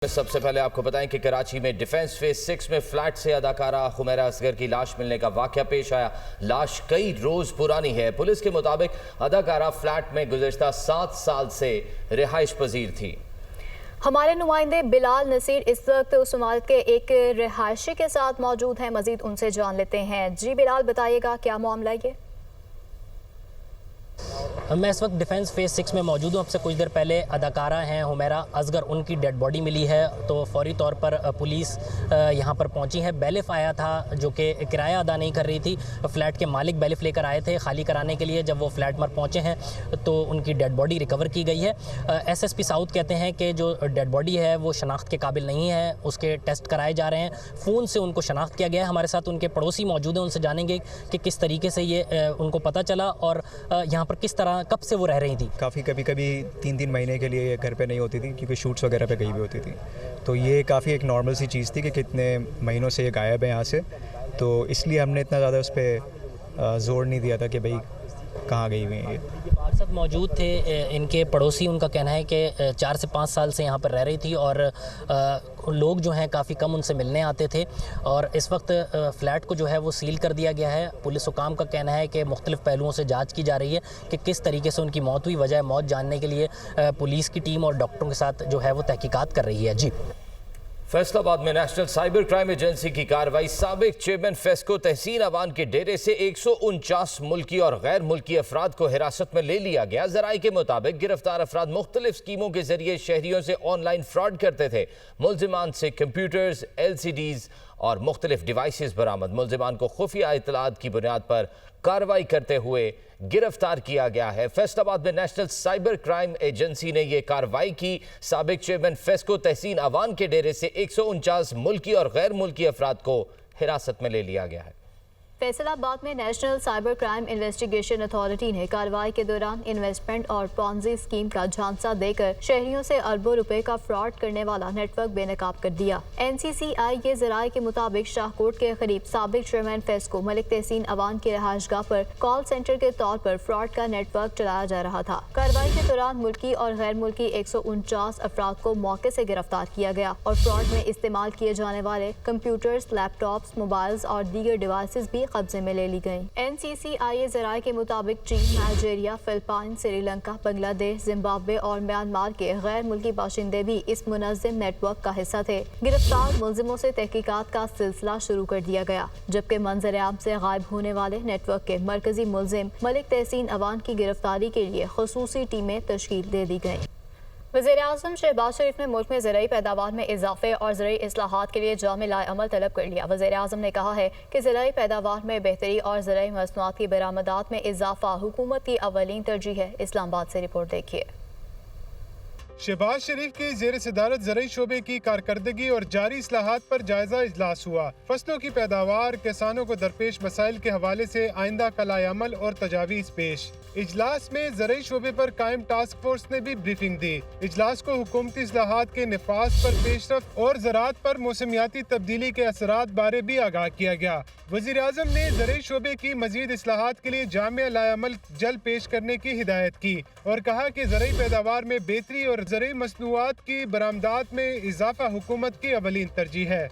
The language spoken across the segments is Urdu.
سب سے پہلے آپ کو بتائیں کہ کراچی میں ڈیفنس فیز 6 میں فلیٹ سے اداکارہ حمیرہ اصغر کی لاش ملنے کا واقعہ پیش آیا۔ لاش کئی روز پرانی ہے۔ پولیس کے مطابق اداکارہ فلیٹ میں گزشتہ 7 سال سے رہائش پذیر تھی۔ ہمارے نمائندے بلال نصیر اس وقت اس عمارت کے ایک رہائشی کے ساتھ موجود ہیں، مزید ان سے جان لیتے ہیں۔ جی بلال، بتائیے گا کیا معاملہ یہ؟ میں اس وقت ڈیفنس فیز 6 میں موجود ہوں۔ اب سے کچھ دیر پہلے اداکارہ ہیں حمیرہ اصغر، ان کی ڈیڈ باڈی ملی ہے تو فوری طور پر پولیس یہاں پر پہنچی ہے۔ بیلف آیا تھا جو کہ کرایہ ادا نہیں کر رہی تھی، فلیٹ کے مالک بیلف لے کر آئے تھے خالی کرانے کے لیے۔ جب وہ فلیٹ پر پہنچے ہیں تو ان کی ڈیڈ باڈی ریکور کی گئی ہے۔ ایس ایس پی ساؤتھ کہتے ہیں کہ جو ڈیڈ باڈی ہے وہ شناخت کے قابل نہیں ہے، اس کے ٹیسٹ کرائے جا رہے ہیں۔ فون سے ان کو شناخت کیا گیا ہے۔ ہمارے ساتھ ان کے پڑوسی موجود ہیں، ان سے جانیں گے کہ کس طریقے سے یہ ان کو پتہ چلا اور یہاں پر کس طرح کب سے وہ رہ رہی تھی۔ کافی کبھی 3 مہینے کے لیے گھر پہ نہیں ہوتی تھی کیونکہ شوٹس وغیرہ پہ کہیں بھی ہوتی تھی، تو یہ کافی ایک نارمل سی چیز تھی کہ کتنے مہینوں سے یہ غائب ہے یہاں سے، تو اس لیے ہم نے اتنا زیادہ اس پہ زور نہیں دیا تھا کہ بھئی کہاں گئی ہوئی ہیں۔ یہ پارشد موجود تھے ان کے پڑوسی، ان کا کہنا ہے کہ 4 سے 5 سال سے یہاں پر رہ رہی تھی اور لوگ جو ہیں کافی کم ان سے ملنے آتے تھے، اور اس وقت فلیٹ کو جو ہے وہ سیل کر دیا گیا ہے۔ پولیس حکام کا کہنا ہے کہ مختلف پہلوؤں سے جانچ کی جا رہی ہے کہ کس طریقے سے ان کی موت ہوئی۔ وجہ موت جاننے کے لیے پولیس کی ٹیم اور ڈاکٹروں کے ساتھ جو ہے وہ تحقیقات کر رہی ہے۔ جی، فیصل آباد میں نیشنل سائبر کرائم ایجنسی کی کارروائی سابق چیئرمین فیسکو تحسین اوان کے ڈیرے سے 149 ملکی اور غیر ملکی افراد کو حراست میں لے لیا گیا۔ ذرائع کے مطابق گرفتار افراد مختلف اسکیموں کے ذریعے شہریوں سے آن لائن فراڈ کرتے تھے۔ ملزمان سے کمپیوٹرز، LCDs اور مختلف ڈیوائسز برآمد۔ ملزمان کو خفیہ اطلاعات کی بنیاد پر کارروائی کرتے ہوئے گرفتار کیا گیا ہے۔ فیصل آباد میں نیشنل سائبر کرائم ایجنسی نے یہ کارروائی کی۔ سابق چیئرمین فیسکو تحسین اوان کے ڈیرے سے 149 ملکی اور غیر ملکی افراد کو حراست میں لے لیا گیا ہے۔ فیصل آباد میں national cyber crime investigation authority نے کارروائی کے دوران انویسٹمنٹ اور پونزی اسکیم کا جھانسا دے کر شہریوں سے اربوں روپے کا فراڈ کرنے والا نیٹ ورک بے نقاب کر دیا۔ NCCI کے ذرائع کے مطابق شاہکوٹ کے قریب سابق چیئرمین فیسکو ملک تحسین اوان کی رہائش گاہ پر کال سینٹر کے طور پر فراڈ کا نیٹ ورک چلایا جا رہا تھا۔ کارروائی کے دوران ملکی اور غیر ملکی 149 افراد کو موقع سے گرفتار کیا گیا اور فراڈ میں استعمال کیے جانے والے کمپیوٹرز، لیپ ٹاپس، موبائلز اور دیگر ڈیوائسز بھی قبضے میں لے لی گئیں۔ NCCI ذرائع کے مطابق چین، نائجیریا، فلپائن، سری لنکا، بنگلہ دیش، زمبابوے اور میانمار کے غیر ملکی باشندے بھی اس منظم نیٹ ورک کا حصہ تھے۔ گرفتار ملزموں سے تحقیقات کا سلسلہ شروع کر دیا گیا، جبکہ منظر عام سے غائب ہونے والے نیٹ ورک کے مرکزی ملزم ملک تحسین اوان کی گرفتاری کے لیے خصوصی ٹیمیں تشکیل دے دی گئیں۔ وزیراعظم شہباز شریف نے ملک میں زرعی پیداوار میں اضافے اور زرعی اصلاحات کے لیے جامع لائے عمل طلب کر لیا۔ وزیراعظم نے کہا ہے کہ زرعی پیداوار میں بہتری اور زرعی مصنوعات کی برآمدات میں اضافہ حکومت کی اولین ترجیح ہے۔ اسلام آباد سے رپورٹ دیکھیے۔ شہباز شریف کی زیر صدارت زرعی شعبے کی کارکردگی اور جاری اصلاحات پر جائزہ اجلاس ہوا۔ فصلوں کی پیداوار، کسانوں کو درپیش مسائل کے حوالے سے آئندہ کا لائحہ عمل اور تجاویز پیش۔ اجلاس میں زرعی شعبے پر قائم ٹاسک فورس نے بھی بریفنگ دی۔ اجلاس کو حکومتی اصلاحات کے نفاذ پر پیش رفت اور زراعت پر موسمیاتی تبدیلی کے اثرات بارے بھی آگاہ کیا گیا۔ وزیراعظم نے زرعی شعبے کی مزید اصلاحات کے لیے جامع لائحہ عمل جلد پیش کرنے کی ہدایت کی اور کہا کہ زرعی پیداوار میں بہتری اور زرعی مصنوعات کی برآمدات میں اضافہ حکومت کی اولین ترجیح ہے۔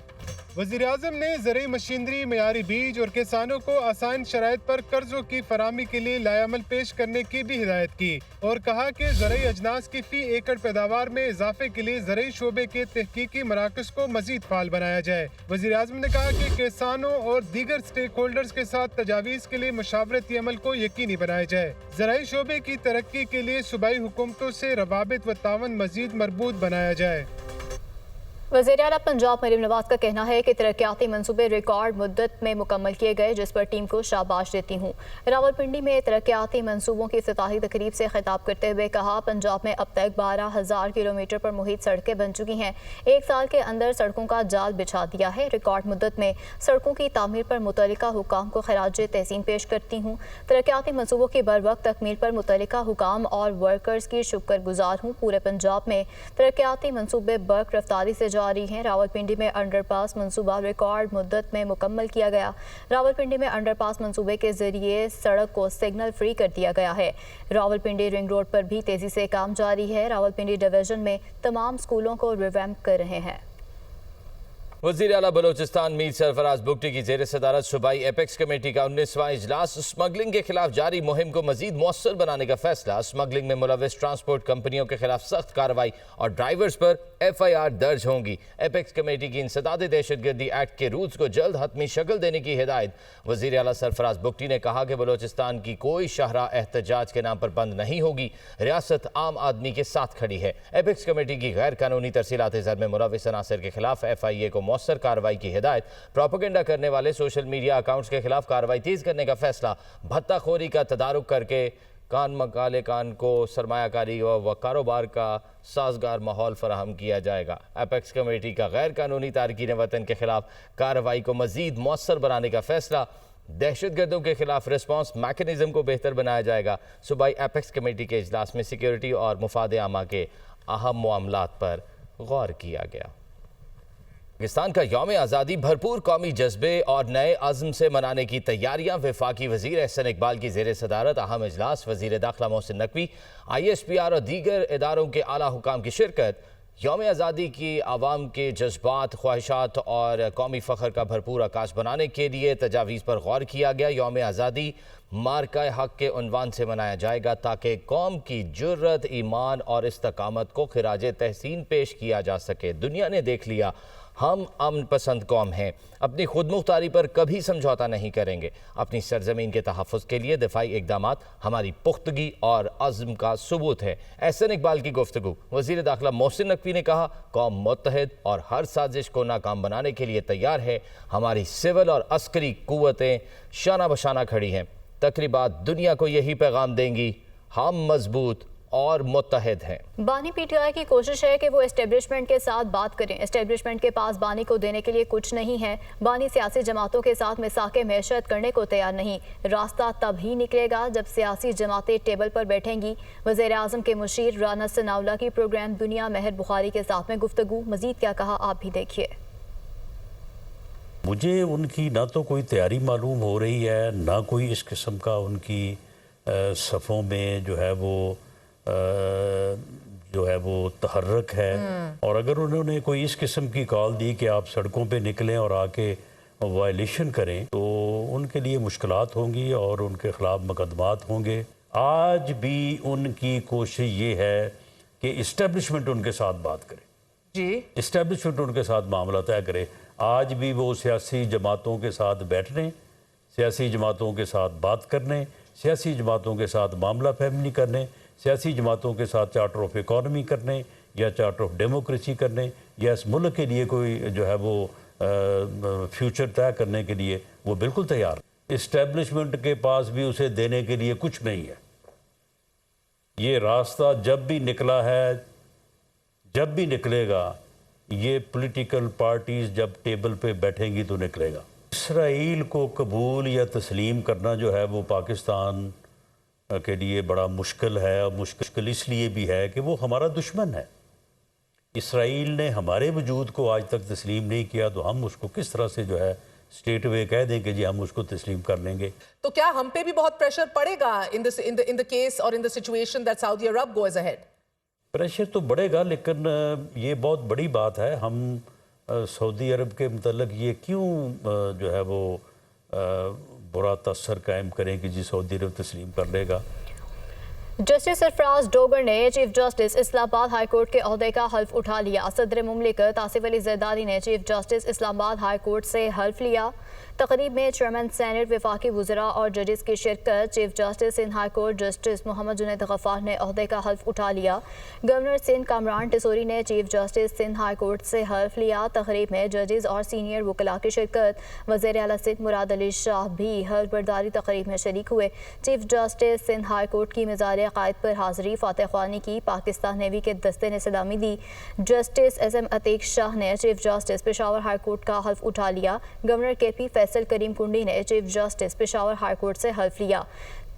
وزیراعظم نے زرعی مشینری، معیاری بیج اور کسانوں کو آسان شرائط پر قرضوں کی فراہمی کے لیے لائحہ عمل پیش کرنے کی بھی ہدایت کی اور کہا کہ زرعی اجناس کی فی ایکڑ پیداوار میں اضافے کے لیے زرعی شعبے کے تحقیقی مراکز کو مزید فعال بنایا جائے۔ وزیراعظم نے کہا کہ کسانوں اور دیگر سٹیک ہولڈرز کے ساتھ تجاویز کے لیے مشاورتی عمل کو یقینی بنایا جائے۔ زرعی شعبے کی ترقی کے لیے صوبائی حکومتوں سے روابط و تعاون مزید مربوط بنایا جائے۔ وزیر اعلیٰ پنجاب مریم نواز کا کہنا ہے کہ ترقیاتی منصوبے ریکارڈ مدت میں مکمل کیے گئے، جس پر ٹیم کو شاباش دیتی ہوں۔ راولپنڈی میں ترقیاتی منصوبوں کی افتتاحی تقریب سے خطاب کرتے ہوئے کہا، پنجاب میں اب تک 12,000 کلومیٹر پر محیط سڑکیں بن چکی ہیں۔ 1 سال کے اندر سڑکوں کا جال بچھا دیا ہے۔ ریکارڈ مدت میں سڑکوں کی تعمیر پر متعلقہ حکام کو خراج تحسین پیش کرتی ہوں۔ ترقیاتی منصوبوں کی بروقت تکمیل پر متعلقہ حکام اور ورکرز کی شکر گزار ہوں۔ پورے پنجاب میں ترقیاتی منصوبے برق رفتاری سے جاری ہیں۔ راولپنڈی میں انڈر پاس منصوبہ ریکارڈ مدت میں مکمل کیا گیا۔ راولپنڈی میں انڈر پاس منصوبے کے ذریعے سڑک کو سگنل فری کر دیا گیا ہے۔ راولپنڈی رنگ روڈ پر بھی تیزی سے کام جاری ہے۔ راولپنڈی ڈویژن میں تمام سکولوں کو ریویمپ کر رہے ہیں۔ وزیر اعلیٰ بلوچستان میر سرفراز بگٹی کی زیر صدارت صوبائی ایپیکس کمیٹی کا 19واں اجلاس۔ اسمگلنگ کے خلاف جاری مہم کو مزید مؤثر بنانے کا فیصلہ۔ اسمگلنگ میں ملوث ٹرانسپورٹ کمپنیوں کے خلاف سخت کارروائی اور ڈرائیورز پر FIR درج ہوں گی۔ ایپیکس کمیٹی کی انسداد دہشت گردی ایکٹ کے رولز کو جلد حتمی شکل دینے کی ہدایت۔ وزیر اعلیٰ سرفراز بگٹی نے کہا کہ بلوچستان کی کوئی شاہراہ احتجاج کے نام پر بند نہیں ہوگی۔ ریاست عام آدمی کے ساتھ کھڑی ہے۔ ایپیکس کمیٹی کی غیر قانونی ترسیلات زر میں ملوث عناصر کے خلاف FIA کو مؤثر کارروائی کی ہدایت۔ پروپیگنڈا کرنے والے سوشل میڈیا اکاؤنٹس کے خلاف کارروائی تیز کرنے کا فیصلہ۔ بھتہ خوری کا تدارک کر کے کان مکالے کان کو سرمایہ کاری و کاروبار کا سازگار ماحول فراہم کیا جائے گا۔ ایپیکس کمیٹی کا غیر قانونی تارکین وطن کے خلاف کارروائی کو مزید مؤثر بنانے کا فیصلہ۔ دہشت گردوں کے خلاف ریسپانس میکانزم کو بہتر بنایا جائے گا۔ صوبائی ایپیکس کمیٹی کے اجلاس میں سیکیورٹی اور مفاد عامہ کے اہم معاملات پر غور کیا گیا۔ پاکستان کا یوم آزادی بھرپور قومی جذبے اور نئے عزم سے منانے کی تیاریاں۔ وفاقی وزیر احسن اقبال کی زیر صدارت اہم اجلاس۔ وزیر داخلہ محسن نقوی، ISPR اور دیگر اداروں کے اعلیٰ حکام کی شرکت۔ یوم آزادی کی عوام کے جذبات، خواہشات اور قومی فخر کا بھرپور عکاس بنانے کے لیے تجاویز پر غور کیا گیا۔ یوم آزادی مارکہ حق کے عنوان سے منایا جائے گا تاکہ قوم کی جرت، ایمان اور استقامت کو خراج تحسین پیش کیا جا سکے۔ دنیا نے دیکھ لیا ہم امن پسند قوم ہیں، اپنی خود مختاری پر کبھی سمجھوتا نہیں کریں گے۔ اپنی سرزمین کے تحفظ کے لیے دفاعی اقدامات ہماری پختگی اور عزم کا ثبوت ہے۔ احسن اقبال کی گفتگو۔ وزیر داخلہ محسن نقوی نے کہا قوم متحد اور ہر سازش کو ناکام بنانے کے لیے تیار ہے۔ ہماری سول اور عسکری قوتیں شانہ بشانہ کھڑی ہیں۔ تقریبات دنیا کو یہی پیغام دیں گی، ہم مضبوط اور متحد ہیں۔ بانی PTI کی کوشش ہے کہ وہ اسٹیبلشمنٹ کے ساتھ بات کریں۔ اسٹیبلشمنٹ کے پاس بانی کو دینے کے لیے کچھ نہیں ہے۔ بانی سیاسی جماعتوں کے ساتھ میثاق معیشت کرنے کو تیار نہیں۔ راستہ تب ہی نکلے گا جب سیاسی جماعتیں ٹیبل پر بیٹھیں گی۔ وزیر اعظم کے مشیر رانا ثناءاللہ کی پروگرام دنیا مہر بخاری کے ساتھ میں گفتگو۔ مزید کیا کہا آپ بھی دیکھیے۔ مجھے ان کی نہ تو کوئی تیاری معلوم ہو رہی ہے، نہ کوئی اس قسم کا ان کی صفوں میں جو ہے وہ تحرک ہے۔ اور اگر انہوں نے کوئی اس قسم کی کال دی کہ آپ سڑکوں پہ نکلیں اور آ کے وائلیشن کریں تو ان کے لیے مشکلات ہوں گی اور ان کے خلاف مقدمات ہوں گے۔ آج بھی ان کی کوشش یہ ہے کہ اسٹیبلشمنٹ ان کے ساتھ بات کرے، اسٹیبلشمنٹ ان کے ساتھ معاملہ طے کرے۔ آج بھی وہ سیاسی جماعتوں کے ساتھ بیٹھنے، سیاسی جماعتوں کے ساتھ بات کرنے، سیاسی جماعتوں کے ساتھ معاملہ فہمی کرنے، سیاسی جماعتوں کے ساتھ چارٹر آف اکانومی کرنے یا چارٹر آف ڈیموکریسی کرنے یا اس ملک کے لیے کوئی جو ہے وہ فیوچر طے کرنے کے لیے وہ بالکل تیار۔ اسٹیبلشمنٹ کے پاس بھی اسے دینے کے لیے کچھ نہیں ہے۔ یہ راستہ جب بھی نکلا ہے، جب بھی نکلے گا، یہ پولیٹیکل پارٹیز جب ٹیبل پہ بیٹھیں گی تو نکلے گا۔ اسرائیل کو قبول یا تسلیم کرنا جو ہے وہ پاکستان کے لیے بڑا مشکل ہے، اور مشکل اس لیے بھی ہے کہ وہ ہمارا دشمن ہے۔ اسرائیل نے ہمارے وجود کو آج تک تسلیم نہیں کیا تو ہم اس کو کس طرح سے جو ہے اسٹیٹ وے کہہ دیں کہ جی ہم اس کو تسلیم کر لیں گے۔ تو کیا ہم پہ بھی بہت پریشر پڑے گا in the case اور in the situation that Saudi Arab goes ahead؟ Pressure تو بڑھے گا، لیکن یہ بہت بڑی بات ہے۔ ہم سعودی عرب کے متعلق یہ کیوں جو ہے وہ برا تاثر قائم کریں کہ جی سعودی عرب تسلیم کر لے گا۔ جسٹس سرفراز ڈوگر نے چیف جسٹس اسلام آباد ہائی کورٹ کے عہدے کا حلف اٹھا لیا۔ صدر مملکت آصف علی زرداری نے چیف جسٹس اسلام آباد ہائی کورٹ سے حلف لیا۔ تقریب میں چیئرمین سینٹ، وفاقی وزراء اور ججز کی شرکت۔ Chief justice Sindh high court justice Muhammad Junaid Ghaffar نے عہدے کا حلف اٹھا لیا۔ گورنر سندھ کامران ٹیسوری نے chief justice Sindh high court سے حلف لیا۔ تقریب میں ججز اور سینئر وکلاء کی شرکت۔ وزیر اعلیٰ سندھ مراد علی شاہ بھی حلف برداری تقریب میں شریک ہوئے۔ Chief justice Sindh high court کی مزار عقائد پر حاضری، فاتح خوانی کی، پاکستان نیوی کے دستے نے سلامی دی۔ جسٹس SM عتیق شاہ نے chief justice Peshawar high court کا حلف اٹھا لیا۔ گورنر KP فیصل کریم کنڈی نے chief justice Peshawar high court سے حلف لیا۔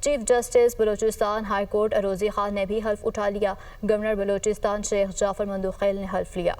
Chief justice Balochistan high court Arozi Khan نے بھی حلف اٹھا لیا۔ گورنر بلوچستان شیخ جعفر مندوخیل نے حلف لیا۔